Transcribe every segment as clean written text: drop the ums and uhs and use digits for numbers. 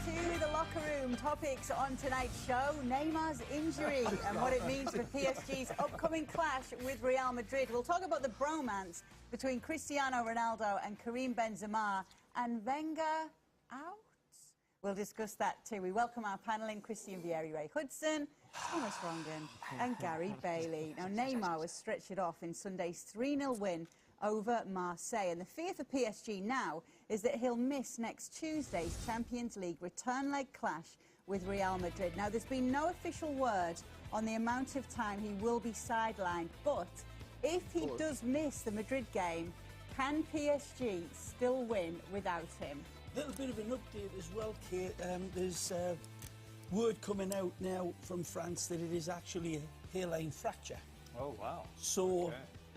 to the locker room. Topics on tonight's show: Neymar's injury and what it means for PSG's upcoming clash with Real Madrid. We'll talk about the bromance between Cristiano Ronaldo and Karim Benzema, and Wenger out. We'll discuss that too. We welcome our panel in: Christian Vieri, Ray Hudson, Thomas Rongan and Gary Bailey. Now, Neymar was stretchered off in Sunday's 3-0 win over Marseille, and the fear for PSG now is that he'll miss next Tuesday's Champions League return leg clash with Real Madrid. Now, there's been no official word on the amount of time he will be sidelined, but if he does miss the Madrid game, can PSG still win without him? A little bit of an update as well, Kate. There's word coming out now from France that it is actually a hairline fracture. Oh, wow. So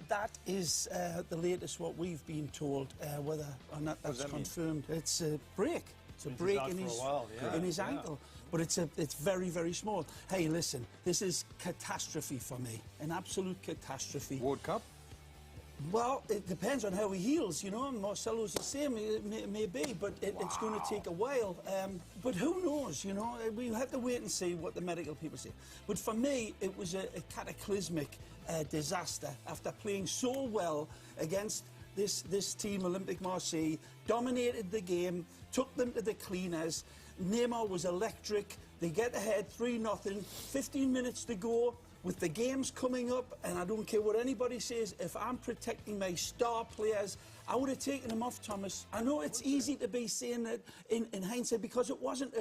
that is the latest what we've been told. Whether or not that's confirmed, it's a break. It's a break in his ankle, but it's very, very small. Hey, listen, this is catastrophe for me, an absolute catastrophe. World Cup? Well, it depends on how he heals, you know. Marcelo's the same, it may be, but it's going to take a while. But who knows, you know? We have to wait and see what the medical people say. But for me, it was a cataclysmic disaster after playing so well against this team, Olympique Marseille, dominated the game, took them to the cleaners. Neymar was electric. They get ahead 3-0, 15 minutes to go. With the games coming up, and I don't care what anybody says, if I'm protecting my star players, I would have taken them off, Thomas. I know it's easy to be saying that in hindsight, because it wasn't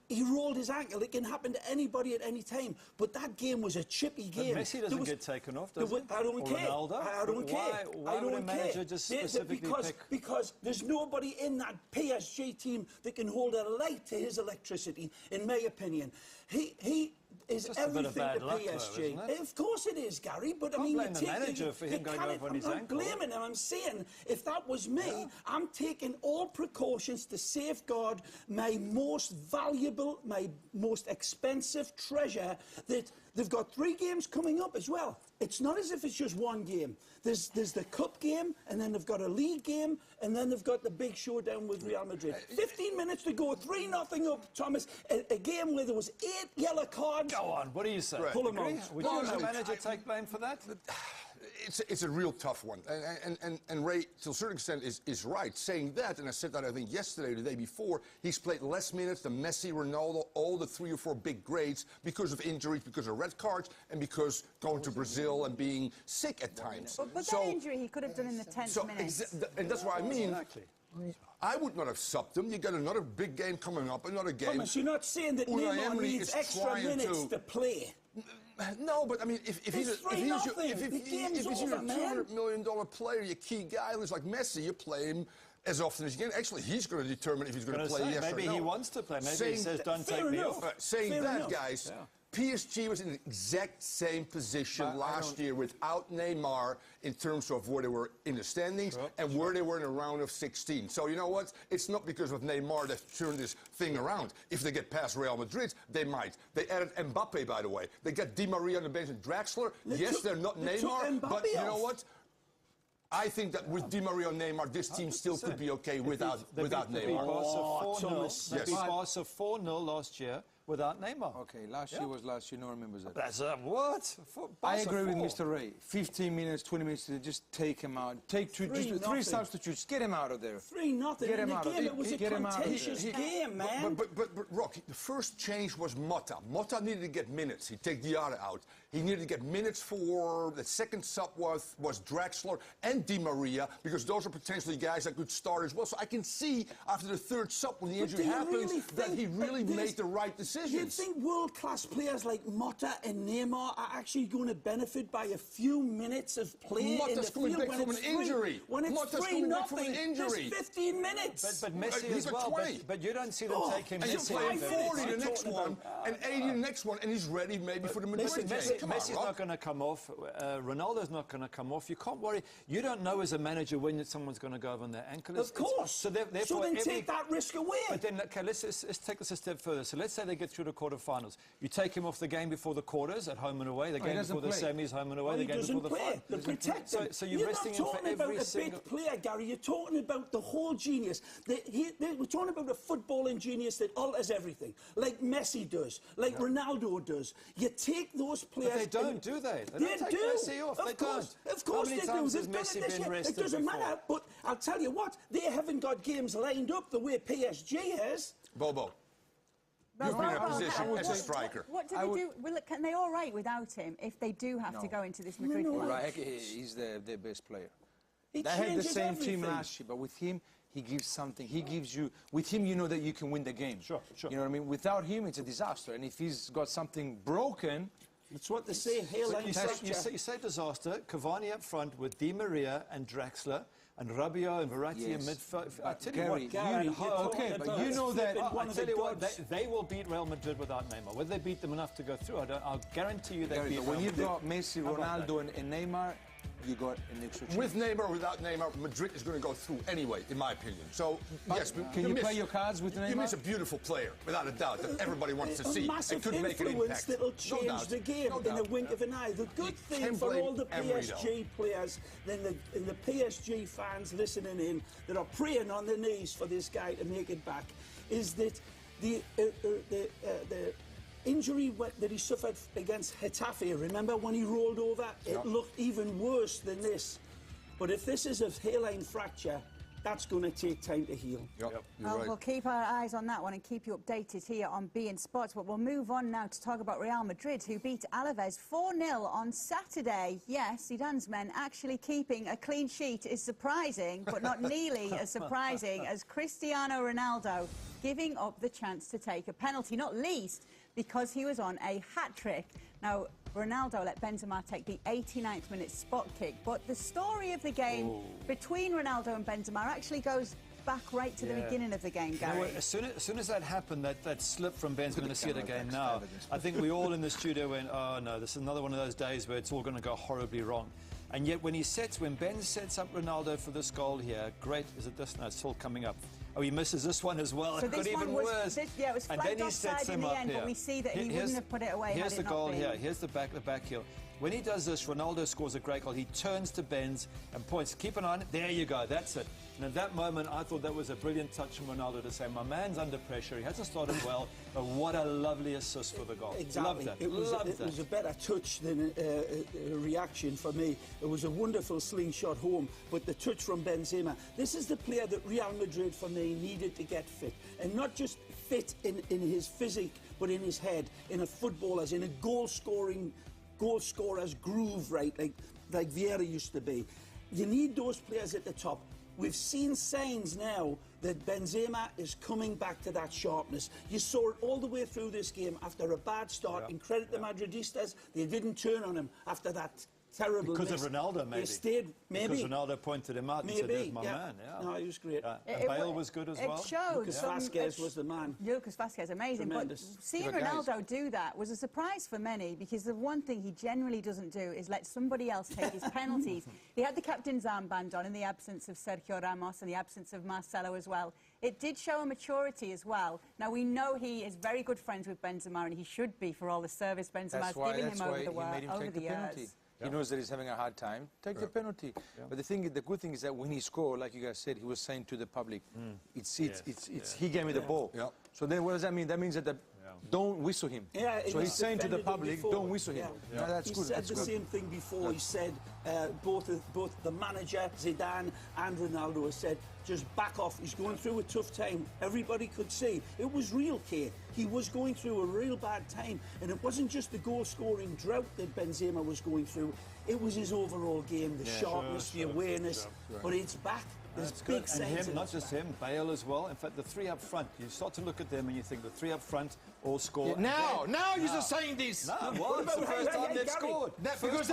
he rolled his ankle. It can happen to anybody at any time. But that game was a chippy game. But Messi doesn't get taken off, does he? I don't care. Ronaldo? I don't care. Why would a manager just specifically pick? Because there's nobody in that PSG team that can hold a light to his electricity, in my opinion. He is everything to PSG. Though, of course it is, Gary. But I mean, blame the manager for him going over on his ankle. I'm not blaming him. I'm saying if that was me, I'm taking all precautions to safeguard my most valuable, my most expensive treasure. That they've got 3 games coming up as well. It's not as if it's just one game. There's the cup game, and then they've got a league game, and then they've got the big showdown with Real Madrid. 15 minutes to go, 3-0 up, Thomas. A game where there was 8 yellow cards. Go on, what do you say? Pull them out. Would you as a manager take blame for that? It's a real tough one. And Ray, to a certain extent, is right. Saying that, and I said that, I think, yesterday or the day before, he's played less minutes than Messi, Ronaldo, all the 3 or 4 big grades because of injuries, because of red cards, and because going to Brazil and being sick at times. But that injury he could have done in the 10th minute. And that's what I mean. Exactly. I would not have subbed him. You got another big game coming up, another game. Thomas, you're not saying that Neymar needs extra minutes to play. No, but I mean, if he's a $200 million player, your key guy who's like Messi, you play him as often as you can. Actually, he's going to determine if he's going to play yes or no. Maybe he wants to play. Maybe he says, don't take me off. Saying that, guys, PSG was in the exact same position last year without Neymar in terms of where they were in the standings and where they were in a round of 16. So you know what? It's not because of Neymar that turned this thing around. If they get past Real Madrid, they might. They added Mbappe, by the way. They got Di Maria on the bench and Draxler. Yes, they're not Neymar, but you know what? I think that with Di Maria and Neymar, this team still could be okay without Neymar. They beat Barca 4-0 last year without Neymar. Okay, last year was last year. No one remembers that. That's what? I agree with Mr. Ray. 15 minutes, 20 minutes to just take him out. Take 3 substitutes. Get him out of there. 3-0. Get him out of there. It was a contentious game, man. But Rocky, the first change was Motta. Motta needed to get minutes. He'd take Diarra out. He needed to get minutes for the second sub was Draxler and Di Maria, because those are potentially guys that could start as well. So I can see after the third sub when the injury happens that he really made the right decision. Do you think world-class players like Motta and Neymar are actually going to benefit by a few minutes of play in the field coming back from an injury. When it's 3-0, there's 15 minutes. But Messi as well. But you don't see them taking Messi. He's playing 40 the next one and 80 the next one, and he's ready maybe for the Madrid game. Messi's not going to come off. Ronaldo's not going to come off. You can't worry. You don't know as a manager when someone's going to go over on their ankle. Of course. So then take that risk away. But then, okay, let's take this a step further. So let's say they get get through to quarterfinals. You take him off the game before the quarters at home and away, the game before the semis, home and away, the game before the final. The protector. So you're resting him for every single... big player, Gary. You're talking about the whole genius. We're talking about a footballing genius that alters everything, like Messi does, like Ronaldo does. You take those players... But they don't, do they? They don't take Messi off. They don't. Of course they do. How many times has Messi been rested It doesn't before? matter, but I'll tell you what, they haven't got games lined up the way PSG has. Bobo. You've been in a position as a striker. What do they do? Well, can they all right without him if they do have to go into this Madrid game? Right, he's their best player. He They had the changes same everything. team last year, but with him, he gives something. He gives you... With him, you know that you can win the game. Sure. You know what I mean? Without him, it's a disaster. And if he's got something broken... It's what they say, hairline fracture. You say disaster. Cavani up front with Di Maria and Draxler and Rabiot and Verratti in midfield. I tell you what, Gary, but you know that... I tell you what, they will beat Real Madrid without Neymar. Whether they beat them enough to go through, I'll guarantee you they beat when Real you've Madrid. got Messi, Ronaldo, and Neymar, you got an extra chance. With Neymar or without Neymar, Madrid is going to go through anyway, in my opinion. So, yes, can you play your cards with Neymar? You miss a beautiful player, without a doubt, that everybody wants to see. Massive It could make an influence impact. that'll change the game in a wink of an eye. The good thing for all the PSG players, then the PSG fans listening in that are praying on their knees for this guy to make it back, is that the injury that he suffered against Getafe, remember when he rolled over? It looked even worse than this. But if this is a hairline fracture, that's going to take time to heal. We'll keep our eyes on that one and keep you updated here on beIN Sports. But we'll move on now to talk about Real Madrid, who beat Alaves 4-0 on Saturday. Yes, Zidane's men actually keeping a clean sheet is surprising, but not nearly as surprising as Cristiano Ronaldo giving up the chance to take a penalty, not least because he was on a hat-trick. Now, Ronaldo let Benzema take the 89th minute spot kick, but the story of the game between Ronaldo and Benzema actually goes back right to the beginning of the game, Gary. You know, as soon as that happened, that slip from Ben's going to see it again now, I think we all in the studio went, oh no, this is another one of those days where it's all going to go horribly wrong. And yet when Ben sets up Ronaldo for this goal here, great, is it this? No, it's still coming up. Oh, he misses this one as well. So it got even worse. It was flagged offside in the end, but we see that he wouldn't have put it away. Here's the goal here. Here's the back heel. When he does this, Ronaldo scores a great goal. He turns to Benz and points. Keep an eye on it. There you go. That's it. And at that moment, I thought that was a brilliant touch from Ronaldo to say, my man's under pressure. He hasn't started well, but what a lovely assist for the goal. Exactly. Loved that. It was a better touch than a reaction for me. It was a wonderful slingshot home, but the touch from Benzema. This is the player that Real Madrid, for me, needed to get fit. And not just fit in his physique, but in his head, in a footballer's, in a goal scorer's groove, right, like Vieira used to be. You need those players at the top. We've seen signs now that Benzema is coming back to that sharpness. You saw it all the way through this game after a bad start. And credit the Madridistas, they didn't turn on him after that terrible because miss. of Ronaldo, maybe. They stayed, maybe. Because Ronaldo pointed him out and said, there's my man. Yeah. No, he was great. And Bale was good as well. It showed. Lucas Vázquez was the man. Lucas Vázquez, amazing. Tremendous. But seeing Ronaldo do that was a surprise for many, because the one thing he generally doesn't do is let somebody else take his penalties. He had the captain's armband on in the absence of Sergio Ramos and the absence of Marcelo as well. It did show a maturity as well. Now, we know he is very good friends with Benzema, and he should be for all the service Benzema's giving him over the years. He knows that he's having a hard time. Take the penalty. But the good thing is that when he scored, like you guys said, he was saying to the public, he gave me the ball. So then what does that mean? That means that don't whistle him. So he's saying to the public, don't whistle him. That's good. He said the same thing before. He said both the manager, Zidane, and Ronaldo have said, just back off. He's going through a tough time. Everybody could see. It was real, Kay. He was going through a real bad time. And it wasn't just the goal-scoring drought that Benzema was going through. It was his overall game, the sharpness, the awareness. But it's back. There's big signs. And not just him, Bale as well. In fact, the three up front, you start to look at them and you think the three up front all score. Now you're just saying this. No, well, it's the first time they've scored. Because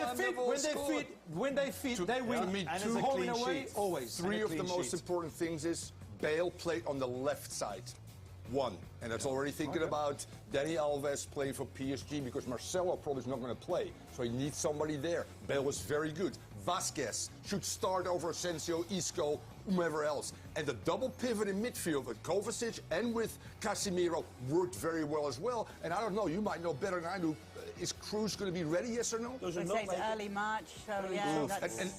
when they fit, they win. To me, and home and away, always. Three of the most important things is Bale played on the left side. One, and that's already thinking about Dani Alves playing for PSG, because Marcelo probably is not going to play, so he needs somebody there. Bale was very good. Vázquez should start over Asensio, Isco, whomever else. And the double pivot in midfield with Kovacic and with Casemiro worked very well as well. And I don't know, you might know better than I do. Is Cruz going to be ready, yes or no? They say it's early March, so yeah.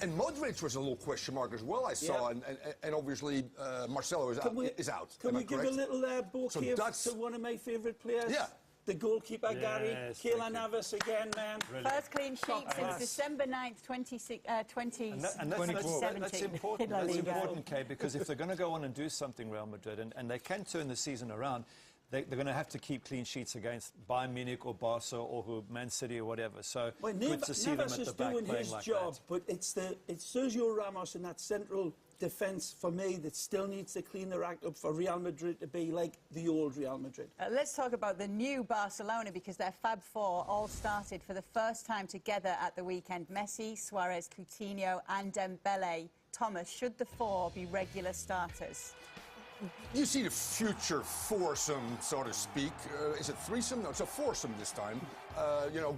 And Modric was a little question mark as well, I saw. And obviously Marcelo is out. Can we give a little bouquet to one of my favourite players? Yeah. The goalkeeper, Gary. Keylor Navas again, man. Brilliant. First clean sheet since December 9th, 2017. That's important. That's important, Kay, because if they're going to go on and do something, Real Madrid, and they can turn the season around, they're going to have to keep clean sheets against Bayern Munich or Barca or Man City or whatever. So good to see them at the back playing like that. Navas is doing his job, but it's Sergio Ramos in that central defence for me that still needs to clean their act up for Real Madrid to be like the old Real Madrid. Let's talk about the new Barcelona, because their Fab Four all started for the first time together at the weekend. Messi, Suarez, Coutinho and Dembele. Thomas, should the four be regular starters? You see the future foursome, so to speak. Is it threesome? No, it's a foursome this time,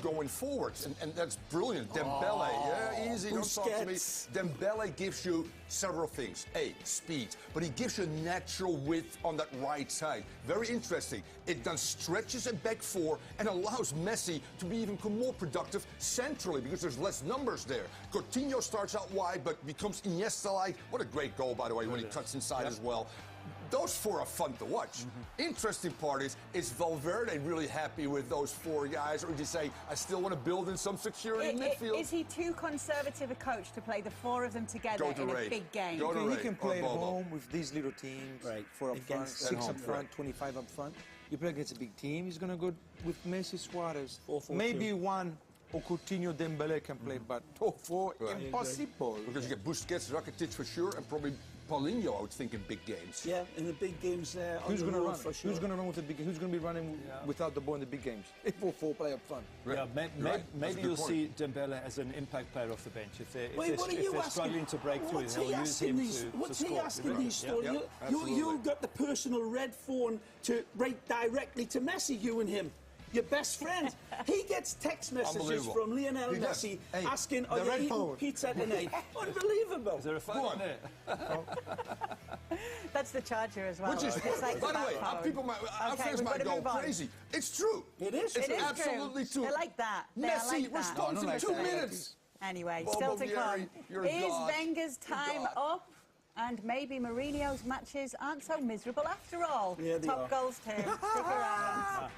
going forward. And that's brilliant. Dembele, yeah, easy, don't talk to me. Dembele gives you several things. A, speed, but he gives you natural width on that right side. Very interesting. It then stretches a back four and allows Messi to be even more productive centrally because there's less numbers there. Coutinho starts out wide, but becomes Iniesta-like. What a great goal, by the way, when he cuts inside as well. Those four are fun to watch. Interesting part is Valverde really happy with those four guys, or did you say, I still want to build in some security in midfield? Is he too conservative a coach to play the four of them together in a big game? He can play at home with these little teams, 4 up front, 6 up front, 25 up front. You play against a big team, he's going to go with Messi, Suarez. 4-4-2. Maybe one or Coutinho, Dembele can play, but 4, impossible. Because you get Busquets, Rakitic for sure, and probably Paulinho, I would think, in big games. Yeah, in the big games who's going to run? For sure. Who's going to run with the big? Who's going to be running without the ball in the big games? 4 play up front. Yeah, maybe you'll see Dembele as an impact player off the bench. If they're struggling to break through, they'll use him to score. What's he asking these stories? You got the personal red phone to write directly to Messi, you and him. Your best friend. He gets text messages from Lionel Messi asking, are you eating pizza tonight? Unbelievable. Is there a phone on there? That's the charger as well. Which is, like by the way, our friends might go crazy. It's true. It is. It's absolutely true. They like that. Messi responds in 2 minutes. Anyway, still to come. Is Wenger's time up? And maybe Mourinho's matches aren't so miserable after all. Yeah, Top goals team. Stick around.